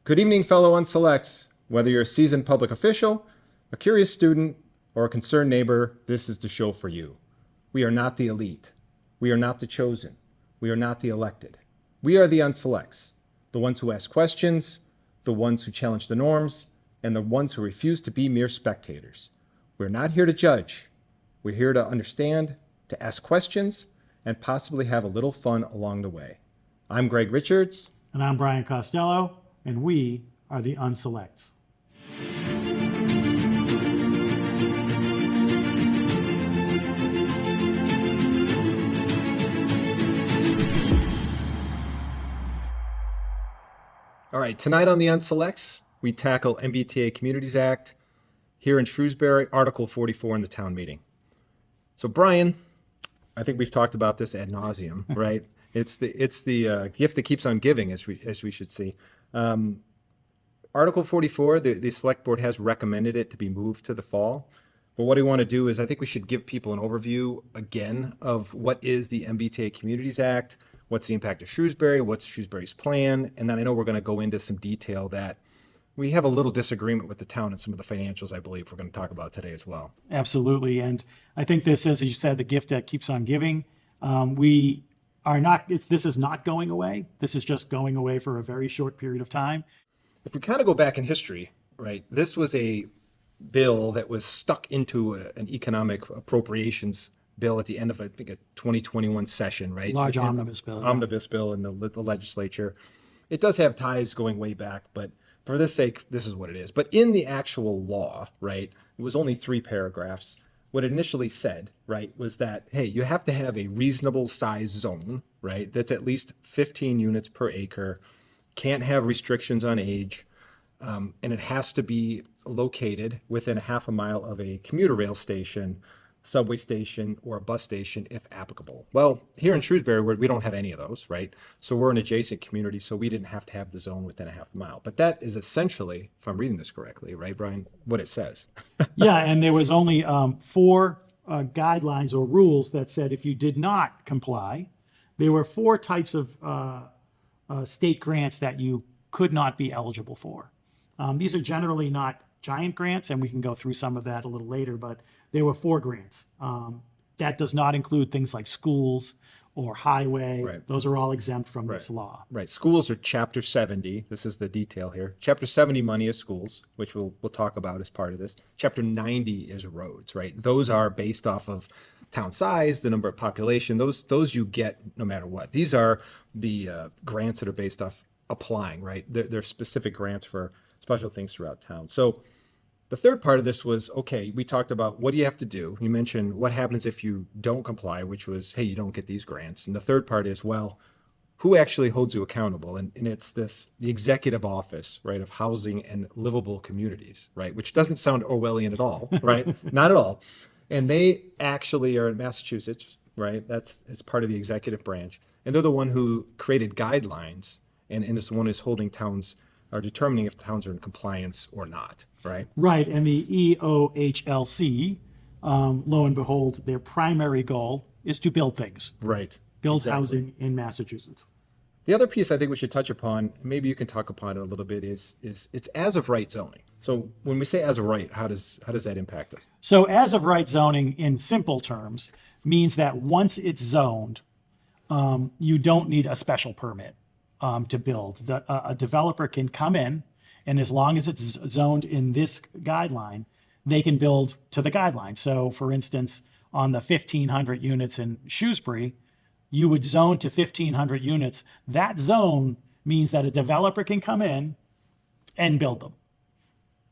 Good evening, fellow unselects. Whether you're a seasoned public official, a curious student, or a concerned neighbor, this is the show for you. We are not the elite. We are not the chosen. We are not the elected. We are the unselects, the ones who ask questions, the ones who challenge the norms, and the ones who refuse to be mere spectators. We're not here to judge. We're here to understand, to ask questions, and possibly have a little fun along the way. I'm Greg Richards. And I'm Brian Costello, and we are the Unselects. All right, tonight on the Unselects, we tackle MBTA Communities Act here in Shrewsbury, Article 44 in the town meeting. So Brian, I think we've talked about this ad nauseum, right? It's the gift that keeps on giving, as we should see. Article 44, the select board has recommended it to be moved to the fall. But what I want to do is I think we should give people an overview again of what is the MBTA Communities Act, what's the impact of Shrewsbury, what's Shrewsbury's plan, and then I know we're going to go into some detail that we have a little disagreement with the town and some of the financials I believe we're going to talk about today as well. Absolutely. And I think this, as you said, the gift that keeps on giving. We are not, this is not going away. This is just going away for a very short period of time. If we kind of go back in history, right, this was a bill that was stuck into an economic appropriations bill at the end of, I think, a 2021 session, right? Large omnibus bill. Omnibus bill in the legislature. It does have ties going way back, but for this sake, this is what it is. But in the actual law, right, it was only 3 paragraphs. What it initially said, right, was that, hey, you have to have a reasonable size zone, right, that's at least 15 units per acre, can't have restrictions on age, and it has to be located within a half a mile of a commuter rail station, subway station, or a bus station if applicable. Well, here in Shrewsbury, we don't have any of those, right? So we're an adjacent community, so we didn't have to have the zone within a half a mile. But that is essentially, if I'm reading this correctly, right, Brian, what it says. Yeah, and there was only 4 guidelines or rules that said if you did not comply, there were 4 types of state grants that you could not be eligible for. These are generally not giant grants, and we can go through some of that a little later, but there were 4 grants. That does not include things like schools or highway. Right. Those are all exempt from this law. Right. Schools are Chapter 70. This is the detail here. Chapter 70 money is schools, which we'll talk about as part of this. Chapter 90 is roads, right? Those are based off of town size, the number of population. Those you get no matter what. These are the grants that are based off applying, right? They're specific grants for special things throughout town. So the third part of this was, okay, we talked about what do you have to do? You mentioned what happens if you don't comply, which was, hey, you don't get these grants. And the third part is, well, who actually holds you accountable? And it's the executive office, right, of housing and livable communities, right, which doesn't sound Orwellian at all, right? Not at all. And they actually are in Massachusetts, right? That's part of the executive branch. And they're the one who created guidelines and is the one who's holding towns are determining if towns are in compliance or not, right? Right, and the EOHLC, lo and behold, their primary goal is to build things. Right. Build Exactly. housing in Massachusetts. The other piece I think we should touch upon, maybe you can talk upon it a little bit, is it's as of right zoning. So when we say as of right, how does that impact us? So as of right zoning, in simple terms, means that once it's zoned, you don't need a special permit to build. A developer can come in, and as long as it's zoned in this guideline, they can build to the guideline. So for instance, on the 1,500 units in Shrewsbury, you would zone to 1,500 units. That zone means that a developer can come in and build them,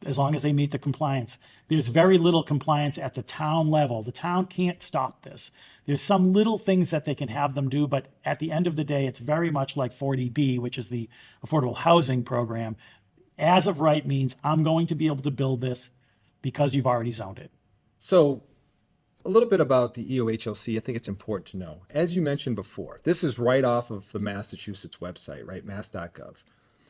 as long as they meet the compliance. There's very little compliance at the town level. The town can't stop this. There's some little things that they can have them do, but at the end of the day, it's very much like 40B, which is the Affordable Housing Program. As of right means I'm going to be able to build this because you've already zoned it. So a little bit about the EOHLC, I think it's important to know. As you mentioned before, this is right off of the Massachusetts website, right, mass.gov.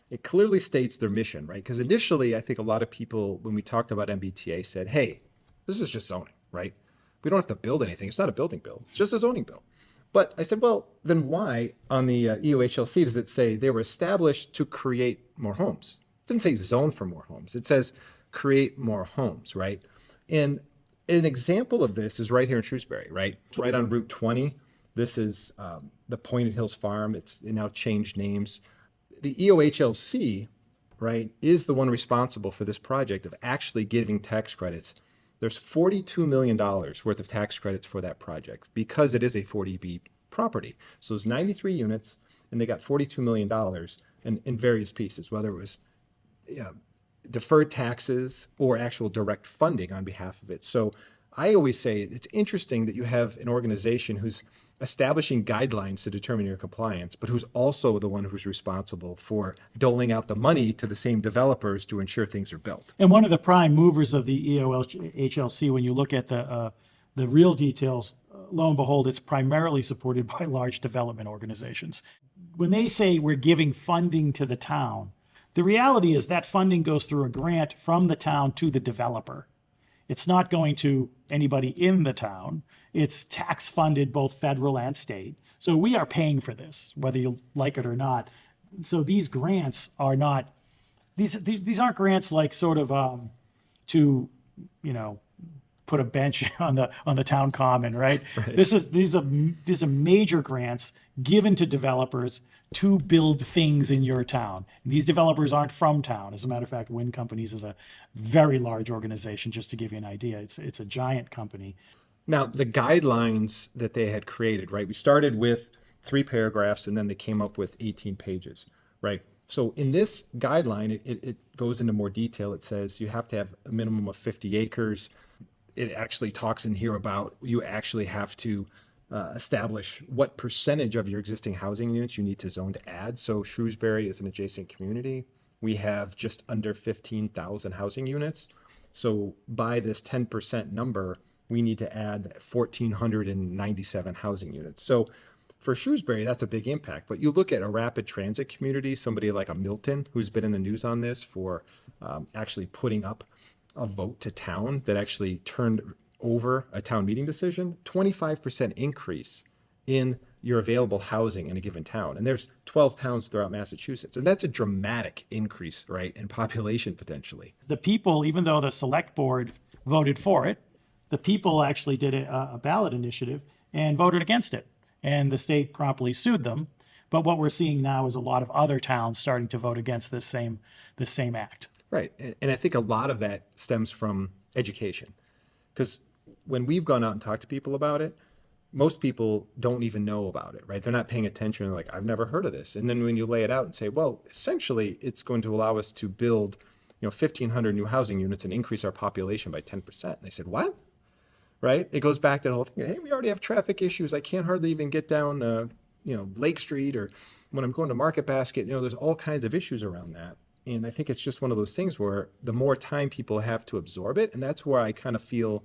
It clearly states their mission, right? Because initially, I think a lot of people, when we talked about MBTA, said, hey, this is just zoning, right? We don't have to build anything. It's not a building bill. It's just a zoning bill. But I said, well, then why on the EOHLC does it say they were established to create more homes, doesn't say zone for more homes. It says create more homes, right? And an example of this is right here in Shrewsbury, right? It's right on Route 20. This is the Pointed Hills Farm. It now changed names. The EOHLC, right, is the one responsible for this project of actually giving tax credits. There's $42 million worth of tax credits for that project because it is a 40B property. So it's 93 units, and they got $42 million in various pieces, whether it was deferred taxes or actual direct funding on behalf of it. So I always say it's interesting that you have an organization who's establishing guidelines to determine your compliance, but who's also the one who's responsible for doling out the money to the same developers to ensure things are built. And one of the prime movers of the EOHLC, when you look at the real details, lo and behold, it's primarily supported by large development organizations. When they say we're giving funding to the town, the reality is that funding goes through a grant from the town to the developer. It's not going to anybody in the town. It's tax funded, both federal and state. So we are paying for this, whether you like it or not. So these grants are not, these aren't grants like sort of to, put a bench on the town common, right? These are major grants given to developers to build things in your town. And these developers aren't from town. As a matter of fact, Wind Companies is a very large organization, just to give you an idea. It's a giant company. Now, the guidelines that they had created, right? We started with 3 paragraphs and then they came up with 18 pages, right? So in this guideline, it goes into more detail. It says you have to have a minimum of 50 acres. It actually talks in here about you actually have to establish what percentage of your existing housing units you need to zone to add. So Shrewsbury is an adjacent community. We have just under 15,000 housing units. So by this 10% number, we need to add 1,497 housing units. So for Shrewsbury, that's a big impact. But you look at a rapid transit community, somebody like a Milton, who's been in the news on this for actually putting up a vote to town that actually turned over a town meeting decision, 25% increase in your available housing in a given town. And there's 12 towns throughout Massachusetts. And that's a dramatic increase, right, in population potentially. The people, even though the select board voted for it, the people actually did a ballot initiative and voted against it. And the state promptly sued them. But what we're seeing now is a lot of other towns starting to vote against this same act. Right. And I think a lot of that stems from education. Because when we've gone out and talked to people about it, most people don't even know about it, right? They're not paying attention. They're like, I've never heard of this. And then when you lay it out and say, well, essentially, it's going to allow us to build, 1,500 new housing units and increase our population by 10%. And they said, what? Right? It goes back to the whole thing. Hey, we already have traffic issues. I can't hardly even get down, Lake Street, or when I'm going to Market Basket, there's all kinds of issues around that. And I think it's just one of those things where the more time people have to absorb it, and that's where I kind of feel,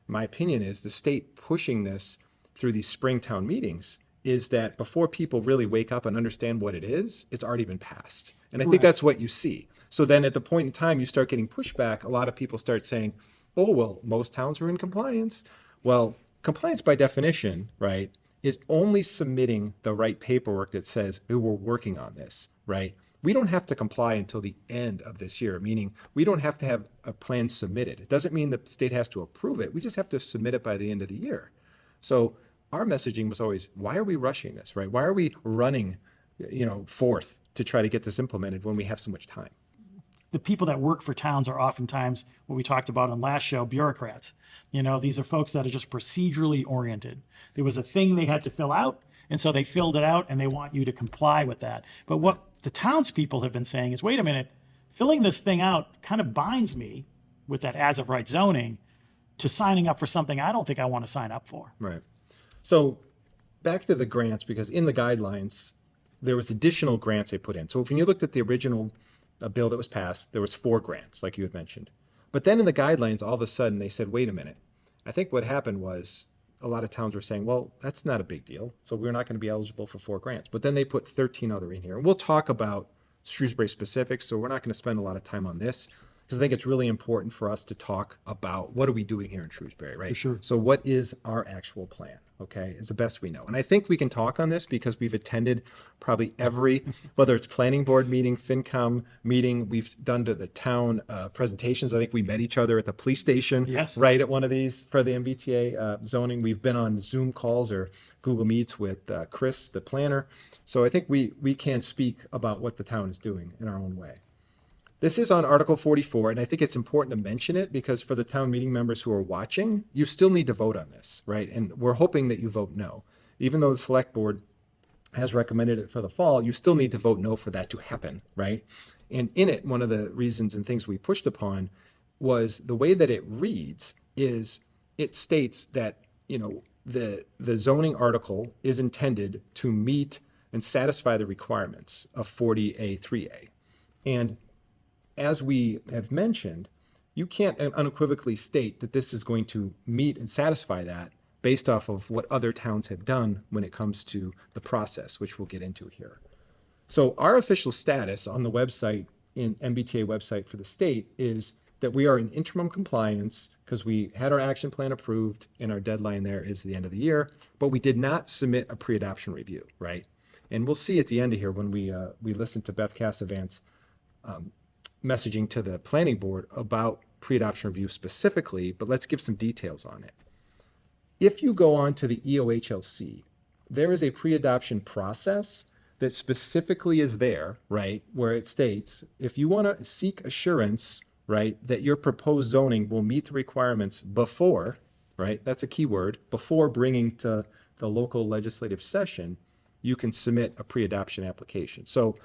my opinion is, the state pushing this through these Springtown meetings is that before people really wake up and understand what it is, it's already been passed. And I think that's what you see. So then at the point in time you start getting pushback, a lot of people start saying, oh, well, most towns are in compliance. Well, compliance by definition, right, is only submitting the right paperwork that says, oh, we're working on this, right? We don't have to comply until the end of this year, meaning we don't have to have a plan submitted. It doesn't mean the state has to approve it. We just have to submit it by the end of the year. So our messaging was always, why are we rushing this, right? Why are we running, forth to try to get this implemented when we have so much time? The people that work for towns are oftentimes what we talked about on last show, bureaucrats. These are folks that are just procedurally oriented. There was a thing they had to fill out, and so they filled it out, and they want you to comply with that. But what the townspeople have been saying is, wait a minute, filling this thing out kind of binds me with that as-of-right zoning to signing up for something I don't think I want to sign up for. Right. So back to the grants, because in the guidelines, there was additional grants they put in. So when you looked at the original bill that was passed, there was 4 grants, like you had mentioned. But then in the guidelines, all of a sudden they said, wait a minute. I think what happened was a lot of towns were saying, well, that's not a big deal. So we're not going to be eligible for 4 grants. But then they put 13 other in here. And we'll talk about Shrewsbury specifics, so we're not going to spend a lot of time on this, because I think it's really important for us to talk about what are we doing here in Shrewsbury, right? For sure. So what is our actual plan? Okay, is the best we know. And I think we can talk on this because we've attended probably every, whether it's planning board meeting, FinCom meeting, we've done to the town presentations. I think we met each other at the police station, Yes. right at one of these for the MBTA zoning. We've been on Zoom calls or Google Meets with Chris, the planner. So I think we can speak about what the town is doing in our own way. This is on Article 44, and I think it's important to mention it because for the town meeting members who are watching, you still need to vote on this, right? And we're hoping that you vote no. Even though the select board has recommended it for the fall, you still need to vote no for that to happen, right? And in it, one of the reasons and things we pushed upon was the way that it reads is it states that, the zoning article is intended to meet and satisfy the requirements of 40A3A. And as we have mentioned, you can't unequivocally state that this is going to meet and satisfy that based off of what other towns have done when it comes to the process, which we'll get into here. So our official status on the website, in MBTA website for the state, is that we are in interim compliance because we had our action plan approved and our deadline there is the end of the year, but we did not submit a pre-adoption review, right? And we'll see at the end of here when we listen to Beth Cassavant's messaging to the planning board about pre-adoption review specifically, but let's give some details on it. If you go on to the EOHLC, there is a pre-adoption process that specifically is there, right, where it states if you want to seek assurance, right, that your proposed zoning will meet the requirements before, right, that's a key word, before bringing to the local legislative session, you can submit a pre-adoption application. So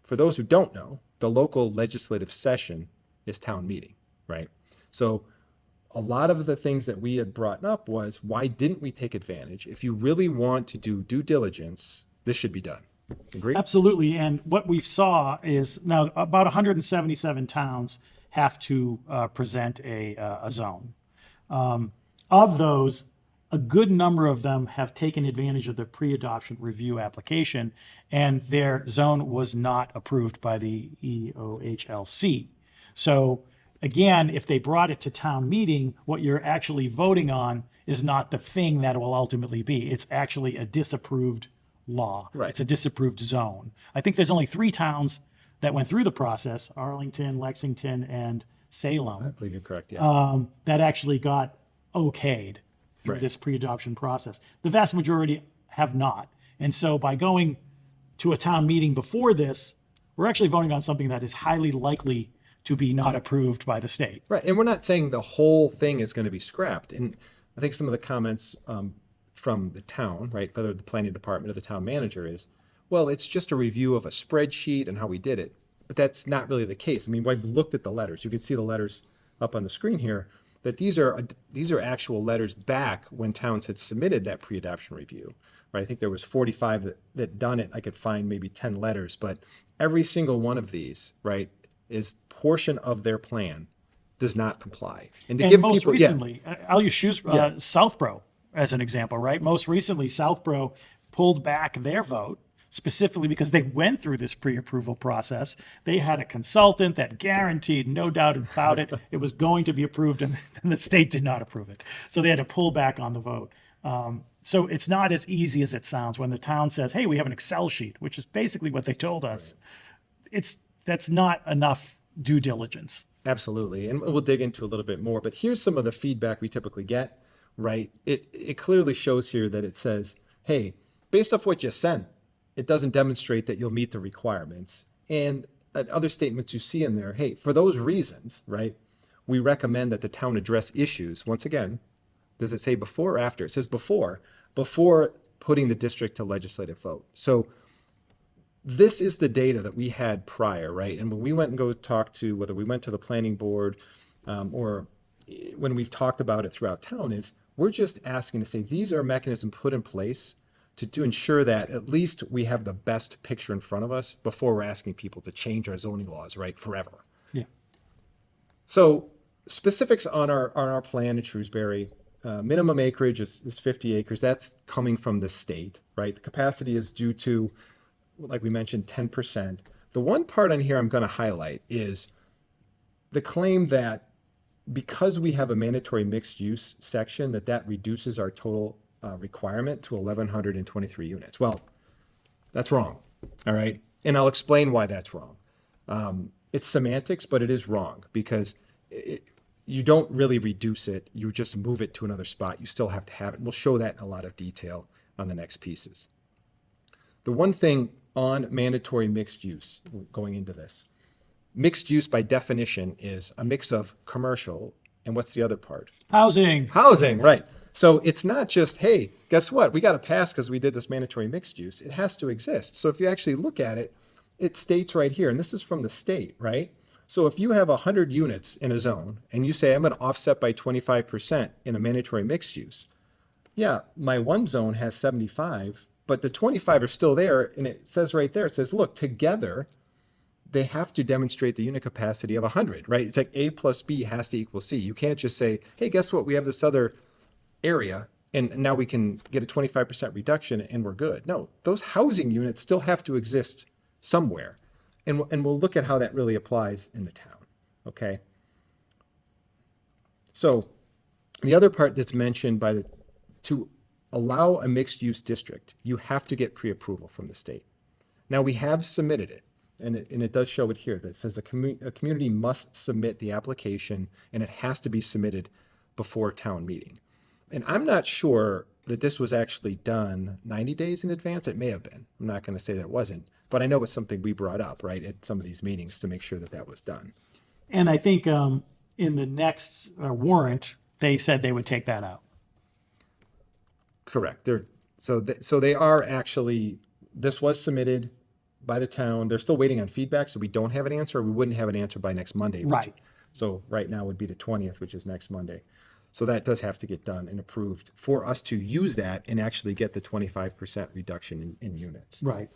for those who don't know, the local legislative session is town meeting, right? So a lot of the things that we had brought up was, why didn't we take advantage? If you really want to do due diligence, this should be done. Agree? Absolutely. And what we saw is now about 177 towns have to present a zone. Of those, a good number of them have taken advantage of the pre-adoption review application, and their zone was not approved by the EOHLC. So again, if they brought it to town meeting, what you're actually voting on is not the thing that it will ultimately be. It's actually a disapproved law. Right. It's a disapproved zone. I think there's only 3 towns that went through the process: Arlington, Lexington, and Salem. I believe you're correct, yes. That actually got okayed through this pre-adoption process. The vast majority have not. And so by going to a town meeting before this, we're actually voting on something that is highly likely to be not approved by the state. Right, and we're not saying the whole thing is going to be scrapped. And I think some of the comments from the town, right, whether the planning department or the town manager is, well, it's just a review of a spreadsheet and how we did it. But that's not really the case. I mean, I've looked at the letters. You can see the letters up on the screen here, that these are actual letters back when towns had submitted that pre-adoption review, right? I think there was 45 that done it. I could find maybe 10 letters, but every single one of these, right, is portion of their plan does not comply. And to give most people, recently, I'll use Southborough as an example, right? Most recently, Southborough pulled back their vote specifically because they went through this pre-approval process. They had a consultant that guaranteed, no doubt about it, it was going to be approved, and the state did not approve it. So they had to pull back on the vote. So it's not as easy as it sounds when the town says, hey, we have an Excel sheet, which is basically what they told us. That's not enough due diligence. Absolutely. And we'll dig into a little bit more, but here's some of the feedback we typically get, right? It clearly shows here that it says, hey, based off what you sent, it doesn't demonstrate that you'll meet the requirements. And other statements you see in there, hey, for those reasons, right, we recommend that the town address issues. Once again, does it say before or after? It says before putting the district to legislative vote. So this is the data that we had prior, right? And when we went and go talk to, whether we went to the planning board or when we've talked about it throughout town, is we're just asking to say these are mechanisms put in place to ensure that at least we have the best picture in front of us before we're asking people to change our zoning laws, right, forever. Yeah. So specifics on our plan in Shrewsbury, minimum acreage is 50 acres. That's coming from the state, right? The capacity is due to, like we mentioned, 10%. The one part on here I'm going to highlight is the claim that because we have a mandatory mixed use section, that reduces our total requirement to 1,123 units. Well, that's wrong. All right. And I'll explain why that's wrong. It's semantics, but it is wrong because you don't really reduce it. You just move it to another spot. You still have to have it. We'll show that in a lot of detail on the next pieces. The one thing on mandatory mixed use going into this, mixed use by definition is a mix of commercial and what's the other part? Housing. Housing, right. So it's not just, hey, guess what? We got to pass because we did this mandatory mixed use. It has to exist. So if you actually look at it, it states right here, and this is from the state, right? So if you have 100 units in a zone and you say, I'm going to offset by 25% in a mandatory mixed use. Yeah, my one zone has 75, but the 25 are still there. And it says right there, it says, look, together, they have to demonstrate the unit capacity of 100, right? It's like A plus B has to equal C. You can't just say, hey, guess what? We have this other area and now we can get a 25% reduction and we're good. No, those housing units still have to exist somewhere. And we'll look at how that really applies in the town, okay? So the other part that's mentioned to allow a mixed use district, you have to get pre-approval from the state. Now we have submitted it. And it does show it here that says a community must submit the application and it has to be submitted before town meeting. And I'm not sure that this was actually done 90 days in advance. It may have been. I'm not going to say that it wasn't, but I know it's something we brought up, right, at some of these meetings to make sure that that was done. And I think in the next warrant, they said they would take that out. Correct. So they are actually, this was submitted by the town. They're still waiting on feedback, so we don't have an answer. We wouldn't have an answer by next Monday. Right. So right now would be the 20th, which is next Monday. So that does have to get done and approved for us to use that and actually get the 25% reduction in units. Right.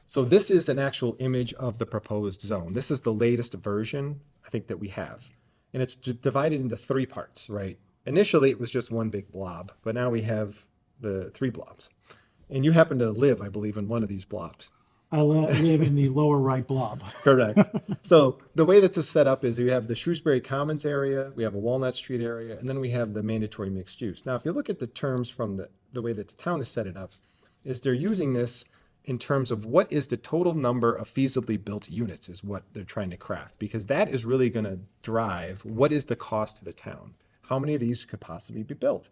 So this is an actual image of the proposed zone. This is the latest version, I think, that we have. And it's divided into 3 parts, right? Initially, it was just one big blob, but now we have the 3 blobs. And you happen to live, I believe, in one of these blobs. I live in the lower right blob. Correct. So the way that's set up is you have the Shrewsbury Commons area, we have a Walnut Street area, and then we have the mandatory mixed use. Now, if you look at the terms from the way that the town has set it up, is they're using this in terms of what is the total number of feasibly built units is what they're trying to craft, because that is really going to drive what is the cost to the town. How many of these could possibly be built?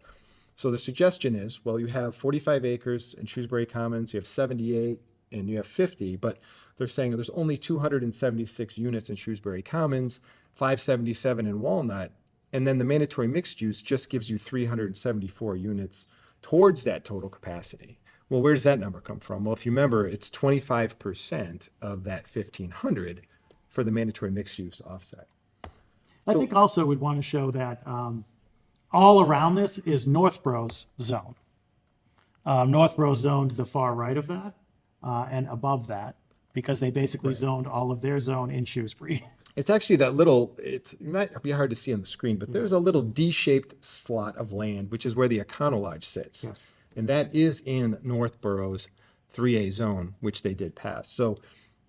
So the suggestion is, well, you have 45 acres in Shrewsbury Commons, you have 78, and you have 50, but they're saying there's only 276 units in Shrewsbury Commons, 577 in Walnut, and then the mandatory mixed use just gives you 374 units towards that total capacity. Well, where does that number come from? Well, if you remember, it's 25% of that 1,500 for the mandatory mixed use offset. I think also we'd want to show that all around this is Northborough's zone. Northborough's zoned the far right of that and above that because they basically zoned all of their zone in Shrewsbury. It's actually that little, it might be hard to see on the screen, but there's a little D-shaped slot of land, which is where the Econo Lodge sits. Yes. And that is in Northborough's 3A zone, which they did pass. So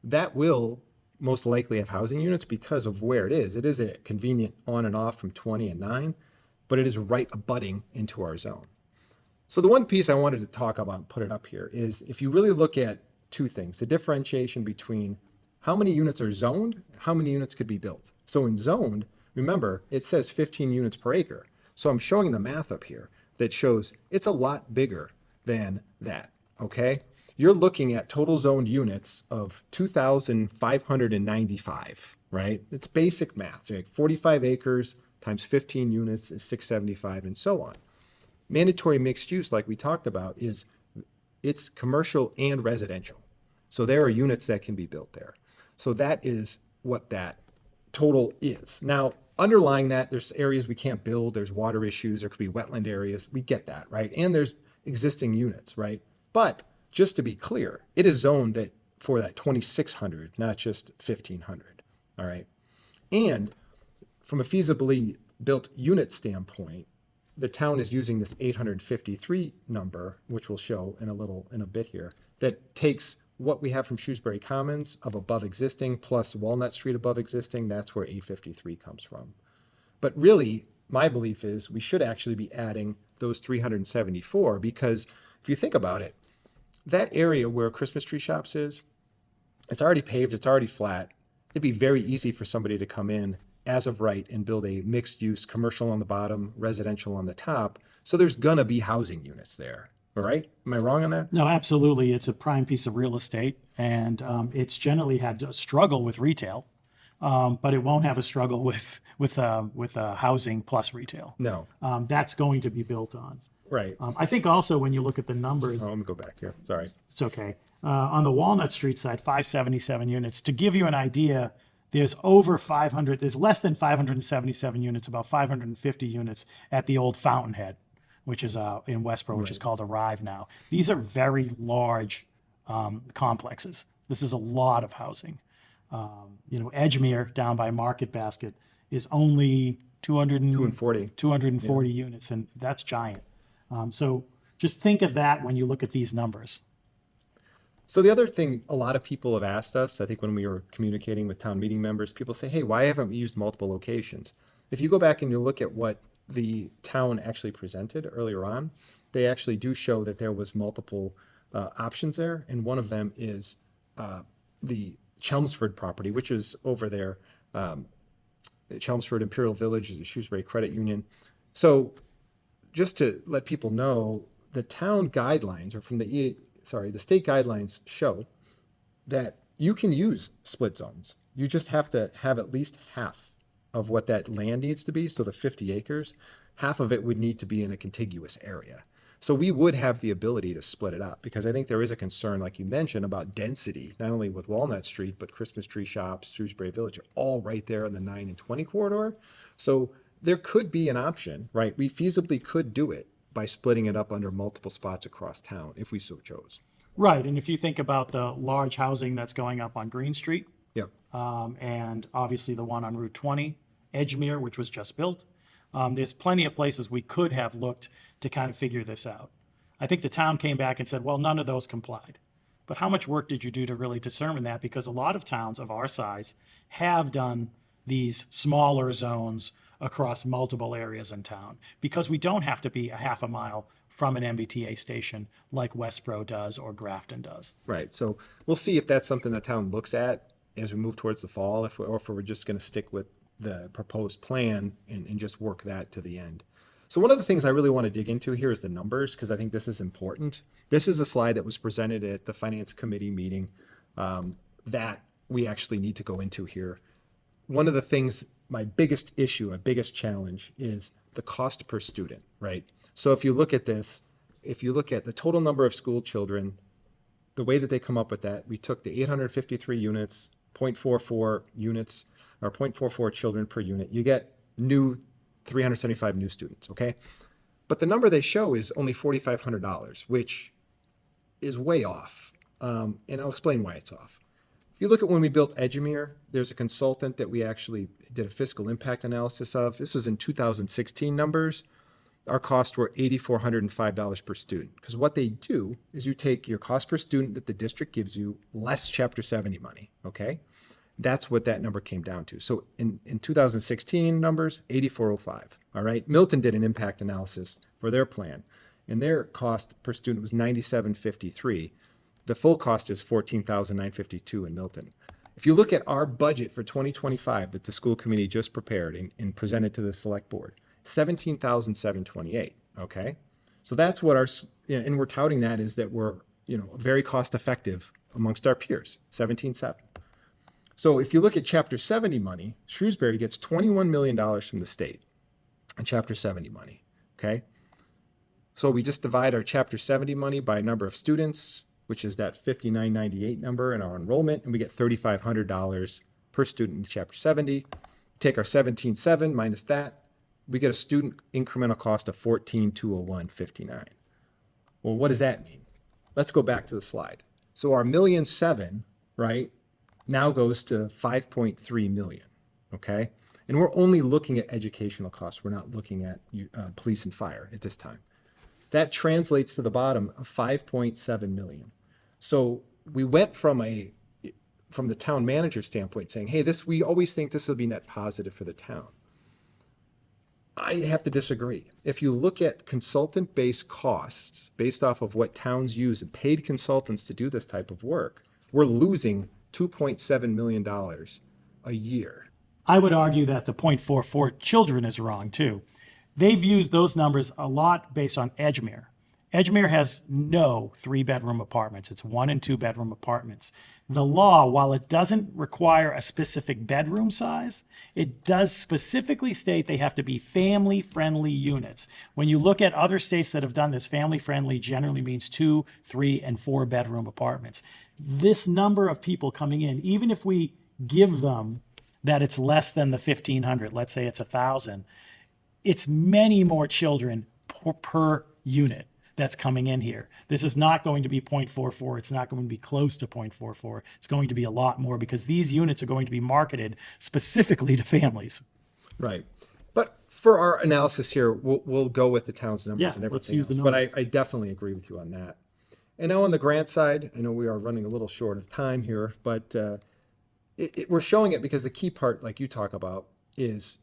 that will most likely have housing units because of where it is. It is a convenient on and off from 20 and 9, but it is right abutting into our zone. So the one piece I wanted to talk about and put it up here is if you really look at 2 things, the differentiation between how many units are zoned, how many units could be built. So in zoned, remember, it says 15 units per acre. So I'm showing the math up here that shows it's a lot bigger than that, okay? You're looking at total zoned units of 2,595, right? It's basic math, so like 45 acres times 15 units is 675 and so on. Mandatory mixed use, like we talked about, it's commercial and residential. So there are units that can be built there. So that is what that total is. Now, underlying that, there's areas we can't build, there's water issues, there could be wetland areas, we get that, right? And there's existing units, right? But just to be clear, it is zoned that for that 2,600, not just 1,500, all right? And from a feasibly built unit standpoint, the town is using this 853 number, which we'll show in a bit here, that takes what we have from Shrewsbury Commons of above existing plus Walnut Street above existing, that's where 853 comes from. But really, my belief is we should actually be adding those 374, because if you think about it, that area where Christmas Tree Shops is, it's already paved, it's already flat. It'd be very easy for somebody to come in as of right and build a mixed use commercial on the bottom, residential on the top. So there's gonna be housing units there. All right? Am I wrong on that? No, absolutely. It's a prime piece of real estate, and it's generally had a struggle with retail, but it won't have a struggle with housing plus retail. No. That's going to be built on. Right. I think also when you look at the numbers, Let me go back here. Sorry. it's okay. On the Walnut Street side, 577 units. To give you an idea, there's over 500. There's less than 577 units, about 550 units at the old Fountainhead, which is in Westboro, which is called Arrive now. These are very large complexes. This is a lot of housing. Edgemere down by Market Basket is only 240 units, and that's giant. So just think of that when you look at these numbers. So the other thing a lot of people have asked us, I think when we were communicating with town meeting members, people say, hey, why haven't we used multiple locations? If you go back and you look at what the town actually presented earlier on, they actually do show that there was multiple options there. And one of them is the Chelmsford property, which is over there. Chelmsford Imperial Village is a Shrewsbury Credit Union. So just to let people know, the town guidelines, or from the state guidelines show that you can use split zones. You just have to have at least half of what that land needs to be. So the 50 acres, half of it would need to be in a contiguous area. So we would have the ability to split it up, because I think there is a concern, like you mentioned, about density, not only with Walnut Street, but Christmas Tree Shops, Shrewsbury Village, are all right there in the 9 and 20 corridor. So there could be an option, right? We feasibly could do it by splitting it up under multiple spots across town if we so chose. Right, and if you think about the large housing that's going up on Green Street, Yep. and obviously the one on Route 20, Edgemere, which was just built, there's plenty of places we could have looked to kind of figure this out. I think the town came back and said, well, none of those complied. But how much work did you do to really determine that? Because a lot of towns of our size have done these smaller zones across multiple areas in town, because we don't have to be a half a mile from an MBTA station like Westboro does or Grafton does. Right. So we'll see if that's something the town looks at as we move towards the fall, or if we're just going to stick with the proposed plan and just work that to the end. So one of the things I really want to dig into here is the numbers, because I think this is important. This is a slide that was presented at the Finance Committee meeting that we actually need to go into here. One of the things, my biggest issue, my biggest challenge is the cost per student, right? So if you look at this, if you look at the total number of school children, the way that they come up with that, we took the 853 units, 0.44 units, or 0.44 children per unit. You get 375 new students, okay? But the number they show is only $4,500, which is way off. And I'll explain why it's off. If you look at when we built Edgemere, there's a consultant that we actually did a fiscal impact analysis of. This was in 2016 numbers. Our costs were $8,405 per student. Because what they do is you take your cost per student that the district gives you less Chapter 70 money, okay? That's what that number came down to. So in 2016 numbers, 8,405, all right? Milton did an impact analysis for their plan, and their cost per student was $97.53. The full cost is $14,952 in Milton. If you look at our budget for 2025 that the school committee just prepared and presented to the select board, $17,728, okay? So that's what and we're touting that is that we're, very cost effective amongst our peers, 17.7. So if you look at Chapter 70 money, Shrewsbury gets $21 million from the state in Chapter 70 money, okay? So we just divide our Chapter 70 money by number of students, which is that 5998 number in our enrollment, and we get $3,500 per student in Chapter 70. Take our 17.7 minus that, we get a student incremental cost of $14,201.59. Well, what does that mean? Let's go back to the slide. So our $1.7 million, right, now goes to 5.3 million, okay? And we're only looking at educational costs. We're not looking at police and fire at this time. That translates to the bottom of 5.7 million. So we went from the town manager standpoint saying, hey, we always think this will be net positive for the town. I have to disagree. If you look at consultant-based costs based off of what towns use and paid consultants to do this type of work, we're losing $2.7 million a year. I would argue that the 0.44 children is wrong too. They've used those numbers a lot based on Edgemere. Edgemere has no 3-bedroom apartments. It's 1 and 2 bedroom apartments. The law, while it doesn't require a specific bedroom size, it does specifically state they have to be family-friendly units. When you look at other states that have done this, family-friendly generally means 2, 3, and 4 bedroom apartments. This number of people coming in, even if we give them that it's less than the 1,500, let's say it's 1,000, it's many more children per unit that's coming in here. This is not going to be 0.44. It's not going to be close to 0.44. It's going to be a lot more because these units are going to be marketed specifically to families. Right. But for our analysis here, we'll go with the town's numbers and everything let's use else. the But numbers. I definitely agree with you on that. And now on the grant side, I know we are running a little short of time here, but we're showing it because the key part, like you talk about, is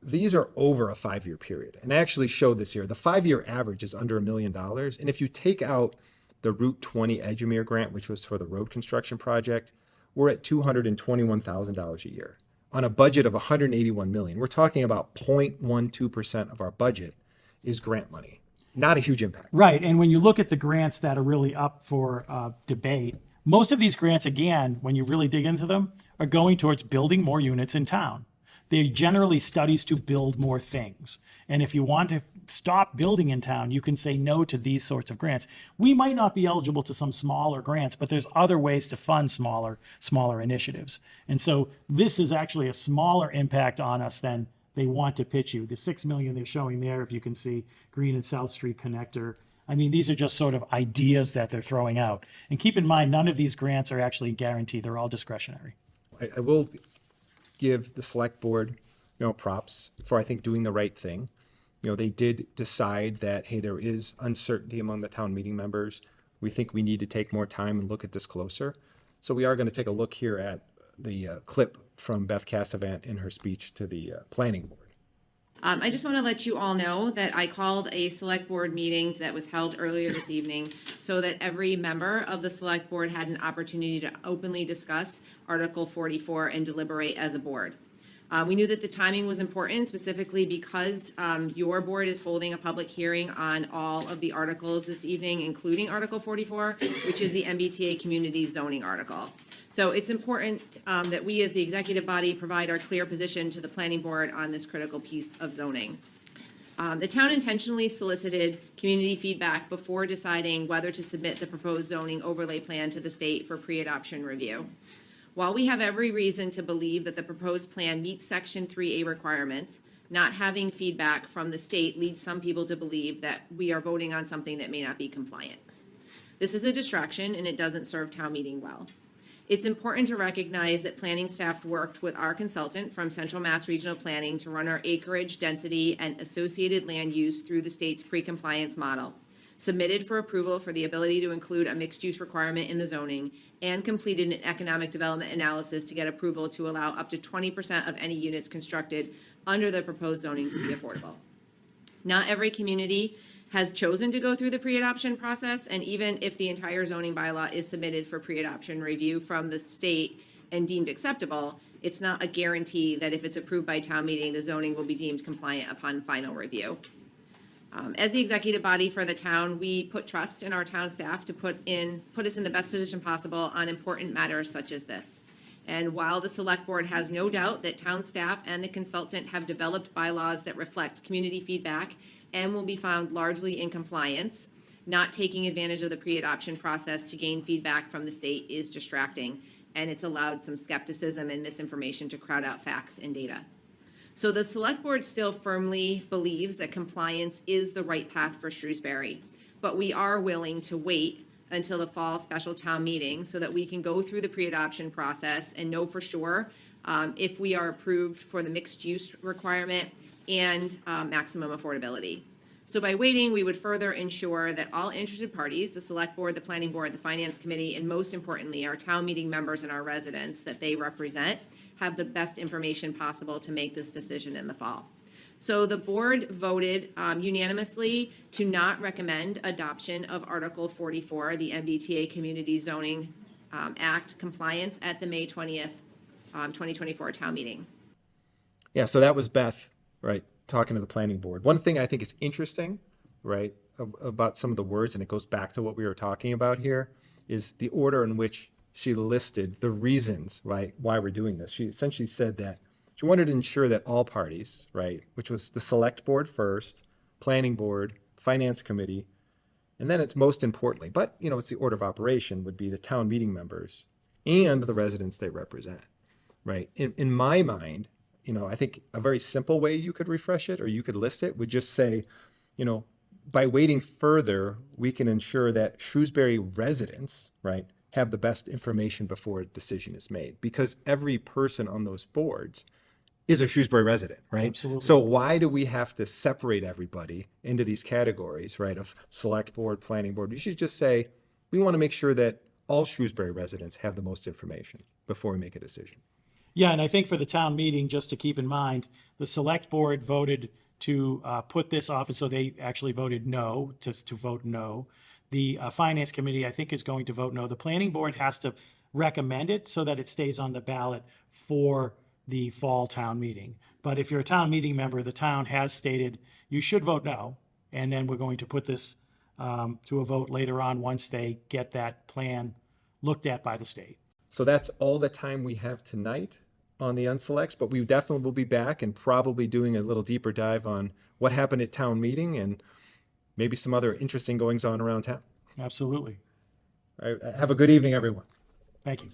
these are over a 5-year period. And I actually showed this here. The 5-year average is under $1 million. And if you take out the Route 20 Edgemere grant, which was for the road construction project, we're at $221,000 a year on a budget of $181 million. We're talking about 0.12% of our budget is grant money. Not a huge impact. Right. And when you look at the grants that are really up for debate, most of these grants, again, when you really dig into them, are going towards building more units in town. They're generally studies to build more things. And if you want to stop building in town, you can say no to these sorts of grants. We might not be eligible to some smaller grants, but there's other ways to fund smaller initiatives. And so this is actually a smaller impact on us than they want to pitch you. The $6 million they're showing there, if you can see, Green and South Street connector. I mean, these are just sort of ideas that they're throwing out. And keep in mind, none of these grants are actually guaranteed. They're all discretionary. I will give the select board, props for, I think, doing the right thing. They did decide that, hey, there is uncertainty among the town meeting members. We think we need to take more time and look at this closer. So we are going to take a look here at the clip from Beth Cassavant in her speech to the planning board. I just want to let you all know that I called a select board meeting that was held earlier this evening so that every member of the select board had an opportunity to openly discuss Article 44 and deliberate as a board. We knew that the timing was important specifically because your board is holding a public hearing on all of the articles this evening, including Article 44, which is the MBTA Communities zoning article. So it's important that we as the executive body provide our clear position to the planning board on this critical piece of zoning. The town intentionally solicited community feedback before deciding whether to submit the proposed zoning overlay plan to the state for pre-adoption review. While we have every reason to believe that the proposed plan meets Section 3A requirements, not having feedback from the state leads some people to believe that we are voting on something that may not be compliant. This is a distraction and it doesn't serve town meeting well. It's important to recognize that planning staff worked with our consultant from Central Mass Regional Planning to run our acreage, density, and associated land use through the state's pre-compliance model, submitted for approval for the ability to include a mixed-use requirement in the zoning, and completed an economic development analysis to get approval to allow up to 20% of any units constructed under the proposed zoning to be affordable. Not every community has chosen to go through the pre-adoption process, and even if the entire zoning bylaw is submitted for pre-adoption review from the state and deemed acceptable, it's not a guarantee that if it's approved by town meeting, the zoning will be deemed compliant upon final review. As the executive body for the town, we put trust in our town staff to put us in the best position possible on important matters such as this. And while the select board has no doubt that town staff and the consultant have developed bylaws that reflect community feedback and will be found largely in compliance, not taking advantage of the pre-adoption process to gain feedback from the state is distracting, and it's allowed some skepticism and misinformation to crowd out facts and data. So the select board still firmly believes that compliance is the right path for Shrewsbury, but we are willing to wait until the fall special town meeting so that we can go through the pre-adoption process and know for sure if we are approved for the mixed use requirement and maximum affordability. So by waiting, we would further ensure that all interested parties, the select board, the planning board, the finance committee, and most importantly, our town meeting members and our residents that they represent, have the best information possible to make this decision in the fall. So the board voted unanimously to not recommend adoption of Article 44, the MBTA Communities Zoning Act compliance at the May 20th, 2024 town meeting. Yeah, so that was Beth, right, talking to the planning board. One thing I think is interesting, right, about some of the words, and it goes back to what we were talking about here, is the order in which she listed the reasons, right, why we're doing this. She essentially said that she wanted to ensure that all parties, right, which was the select board first, planning board, finance committee, and then it's most importantly, but you know, it's the order of operation, would be the town meeting members and the residents they represent, right? In my mind, you know, I think a very simple way you could refresh it or you could list it would just say, you know, by waiting further, we can ensure that Shrewsbury residents, right, have the best information before a decision is made, because every person on those boards is a Shrewsbury resident, right? Absolutely. So why do we have to separate everybody into these categories, right, of select board, planning board? We should just say, we want to make sure that all Shrewsbury residents have the most information before we make a decision. Yeah, and I think for the town meeting, just to keep in mind, the select board voted to put this off, and so they actually voted no, to vote no. The finance committee, I think, is going to vote no. The planning board has to recommend it so that it stays on the ballot for the fall town meeting. But if you're a town meeting member, the town has stated you should vote no, and then we're going to put this to a vote later on once they get that plan looked at by the state. So that's all the time we have tonight on the unselects, but we definitely will be back and probably doing a little deeper dive on what happened at town meeting and maybe some other interesting goings on around town. Absolutely. All right, have a good evening, everyone. Thank you.